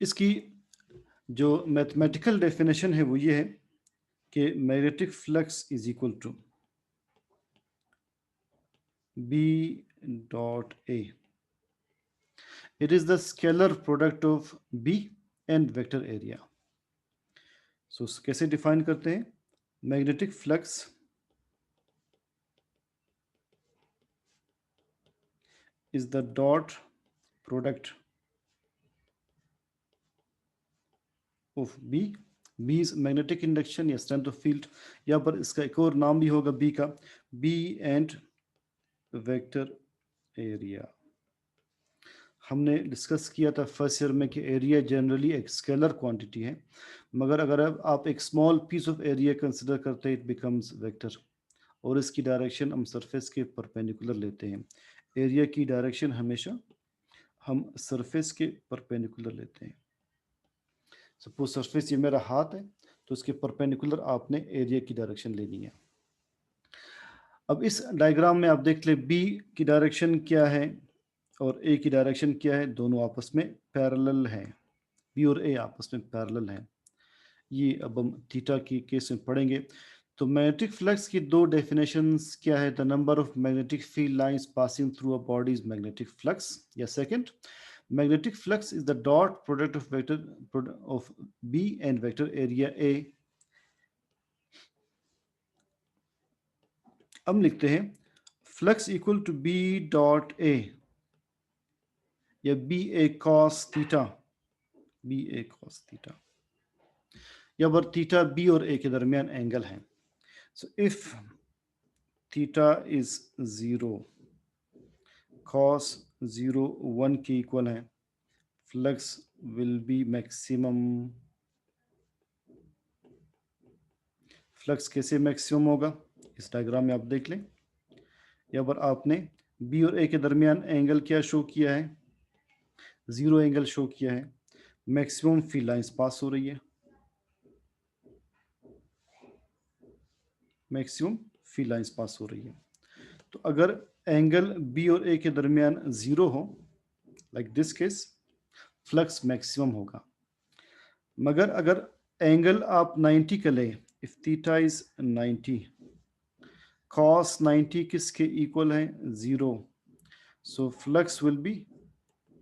इसकी जो mathematical definition है वो ये है कि magnetic flux is equal to B dot A, it is the scalar product of B and vector area. So कैसे डिफाइन करते हैं? Magnetic flux is the dot product of B, B is magnetic induction या strength of field, या पर इसका एक और नाम भी होगा बी का, बी एंड वेक्टर एरिया। हमने डिस्कस किया था फर्स्ट ईयर में कि एरिया जनरली एक स्केलर क्वांटिटी है, मगर अगर अब आप एक small piece of area consider करते हैं इट बिकम्स वेक्टर, और इसकी डायरेक्शन हम सरफेस के परपेंडिकुलर लेते हैं। एरिया की डायरेक्शन हमेशा हम सरफेस के परपेंडिकुलर लेते हैं। सपोज सरफेस ये मेरा हाथ है, तो इसके परपेंडिकुलर आपने एरिया की डायरेक्शन लेनी है। अब इस डायग्राम में आप देख ले बी की डायरेक्शन क्या है और ए की डायरेक्शन क्या है, दोनों आपस में पैरेलल हैं। बी और ए आपस में पैरेलल हैं। ये अब हम थीटा की केस में पढ़ेंगे। तो मैग्नेटिक फ्लक्स की दो डेफिनेशंस क्या है? The number of magnetic field lines passing through a body is magnetic flux, या second, magnetic flux is the dot product of vector of B and vector area A. हम लिखते हैं flux equal to B dot A, या B A cos theta, B A cos theta, या पर theta B और ए के दरमियान angle है। So if theta is 0, cos 0 1 के इक्वल है, flux will B maximum. Flux कैसे मैक्सिमम होगा? इस डायग्राम में आप देख लें। यहाँ पर आपने बी और ए के दरमियान एंगल क्या शो किया है? 0 एंगल शो किया है। मैक्सिमम फील्ड लाइंस पास हो रही है, मैक्सिमम फील्ड लाइंस पास हो रही है। तो अगर एंगल बी और ए के दरमियान 0 हो, like this case, flux maximum होगा। मगर अगर एंगल आप 90 का लें, इफ थीटा इज 90, cos 90 किसके इक्वल है? 0, so flux will be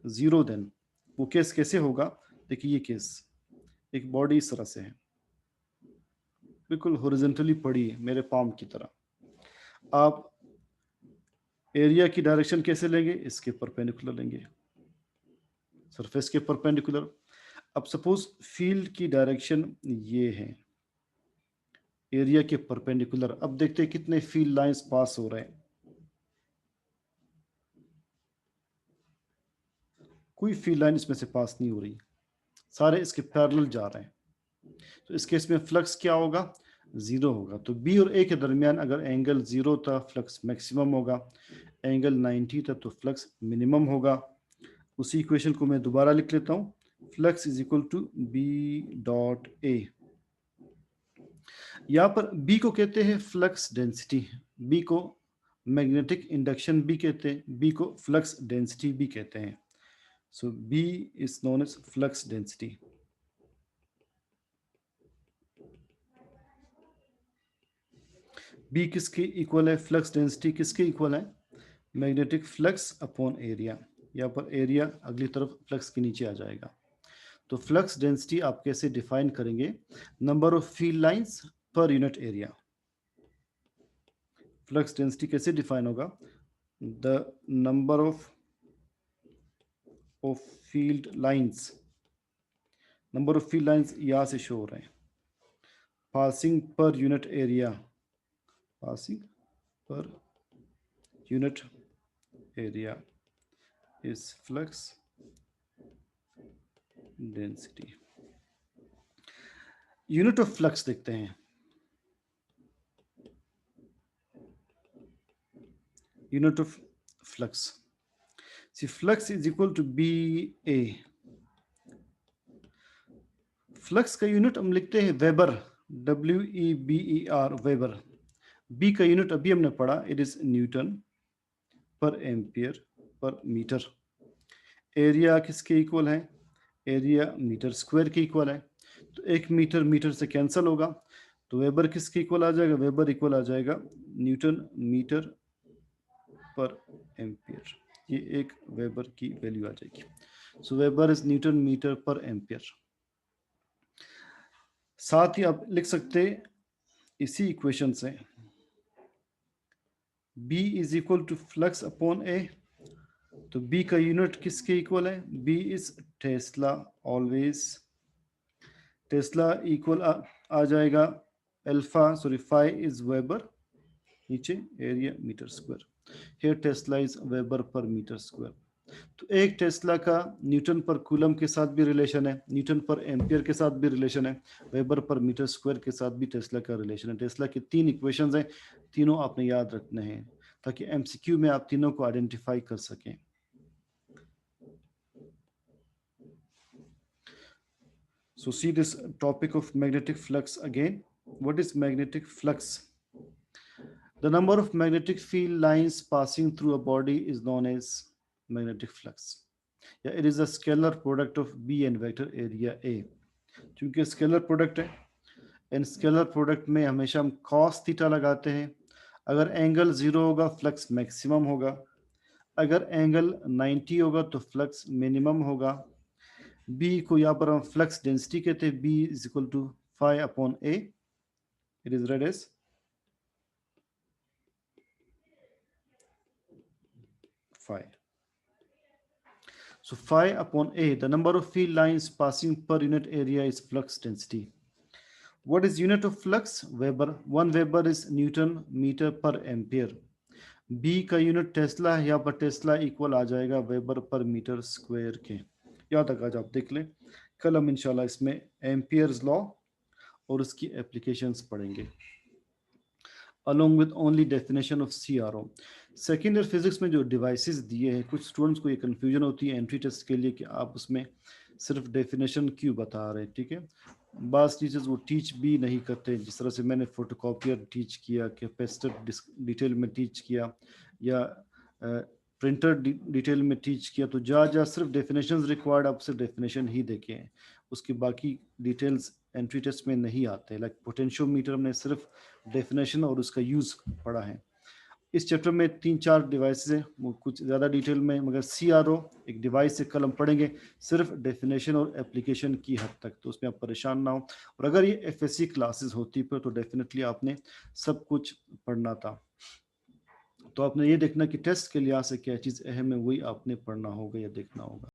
0 then. वो केस कैसे होगा? देखिए ये केस, एक बॉडी इस तरह से है, बिल्कुल हॉरिजॉन्टली पड़ी है मेरे पाम की तरह। आप एरिया की डायरेक्शन कैसे लेंगे? इसके परपेंडिकुलर लेंगे, सरफेस के परपेंडिकुलर। अब सपोज फील्ड की डायरेक्शन ये है, एरिया के परपेंडिकुलर। अब देखते हैं कितने फील्ड लाइंस पास हो रहे हैं। कोई फील्ड लाइन इसमें से पास नहीं हो रही, सारे इसके पैरेलल जा रहे हैं। तो इस केस में फ्लक्स क्या होगा? 0 होगा। तो बी और ए के दरमियान अगर एंगल 0 था, फ्लक्स मैक्सिमम होगा। एंगल 90 था तो फ्लक्स मिनिमम होगा। उसी इक्वेशन को मैं दोबारा लिख लेता हूँ, flux is equal to B dot A. यहाँ पर बी को कहते हैं फ्लक्स डेंसिटी, बी को मैग्नेटिक इंडक्शन भी कहते हैं, बी को फ्लक्स डेंसिटी भी कहते हैं। So B is known as flux density. B किसके इक्वल है? फ्लक्स डेंसिटी किसके इक्वल है? Magnetic flux upon area. यहाँ पर एरिया अगली तरफ फ्लक्स के नीचे आ जाएगा। तो फ्लक्स डेंसिटी आप कैसे डिफाइन करेंगे? Number of field lines per unit area. Flux density कैसे डिफाइन होगा? The number of field lines, number of field lines यहाँ से शो हो रहे हैं, passing per unit area, passing per unit area is flux density. Unit of flux देखते हैं। Unit of flux, see flux is equal to B A. Flux का unit हम लिखते हैं वेबर, WEBER, वेबर। बी का यूनिट अभी हमने पढ़ा, इट इज न्यूटन पर एम्पियर पर मीटर। एरिया किसके इक्वल है? एरिया मीटर स्क्वायर के इक्वल है, तो 1 मीटर मीटर से कैंसिल होगा, तो वेबर किसके इक्वल आ जाएगा? वेबर इक्वल आ जाएगा न्यूटन मीटर पर एम्पियर। ये एक वेबर की वैल्यू आ जाएगी। So weber is newton metre per ampere. साथ ही आप लिख सकते इसी इक्वेशन से B is equal to flux upon A, तो B का यूनिट किसके इक्वल है? B is tesla, always tesla equal आ जाएगा alpha, sorry phi is weber, नीचे area metre square, here tesla is weber per metre square. तो एक Tesla का न्यूटन पर कूलम के साथ भी रिलेशन है, न्यूटन पर एम्पियर के साथ भी रिलेशन है, वेबर पर मीटर स्क्वायर के साथ भी टेस्ला का रिलेशन है। टेस्ला की 3 इक्वेशंस हैं, तीनों आपने याद रखने हैं ताकि एमसीक्यू में आप तीनों को आइडेंटिफाई कर सकें। So see this topic of magnetic flux again. What is magnetic flux? The number of magnetic field lines passing through a body is known as magnetic flux. Yeah, it is a scalar product of B and vector area A. क्योंकि scalar product है, and scalar product में हमेशा हम cos theta लगाते हैं। अगर angle 0 होगा flux maximum होगा, अगर एंगल 90 होगा तो फ्लक्स मिनिमम होगा। B को यहाँ पर हम फ्लक्स डेंसिटी कहते हैं, B is equal to phi upon A, it is read as phi. So phi upon A, the number of field lines passing per unit area is flux density. What is unit of flux? Weber. 1 Weber is Newton meter per ampere. B का unit Tesla है, यहाँ पर Tesla equal आ जाएगा weber per metre square के। यहाँ तक आज आप देख लें, कल हम इंशाल्लाह इसमें एम्पियर्स लॉ और उसकी एप्लीकेशंस पढ़ेंगे along with only definition of CRO. Second year physics में जो डिवाइसेस दिए हैं, कुछ स्टूडेंट्स को ये कन्फ्यूजन होती है एंट्री टेस्ट के लिए कि आप उसमें सिर्फ डेफिनेशन क्यों बता रहे हैं, ठीक है। बास टीचर्स वो टीच भी नहीं करते, जिस तरह से मैंने फोटोकॉपियर टीच किया, कैपेसिटर डिटेल में टीच किया, या प्रिंटर डिटेल में टीच किया, तो जहाँ सिर्फ डेफिनेशंस रिक्वायर्ड आप सिर्फ डेफिनेशन ही देखे, उसकी बाकी डिटेल्स एंट्री टेस्ट में नहीं आते। लाइक पोटेंशियोमीटर हमने सिर्फ डेफिनेशन और उसका यूज़ पढ़ा है। इस चैप्टर में 3-4 डिवाइसेस हैं, वो कुछ ज़्यादा डिटेल में, मगर CRO एक डिवाइस से कल हम पढ़ेंगे सिर्फ डेफिनेशन और एप्लीकेशन की हद तक, तो उसमें आप परेशान ना हो। और अगर ये FSC क्लासेस होती पर तो डेफिनेटली आपने सब कुछ पढ़ना था। तो आपने ये देखना कि टेस्ट के लिहाज से क्या चीज़ अहम है, वही आपने पढ़ना होगा या देखना होगा।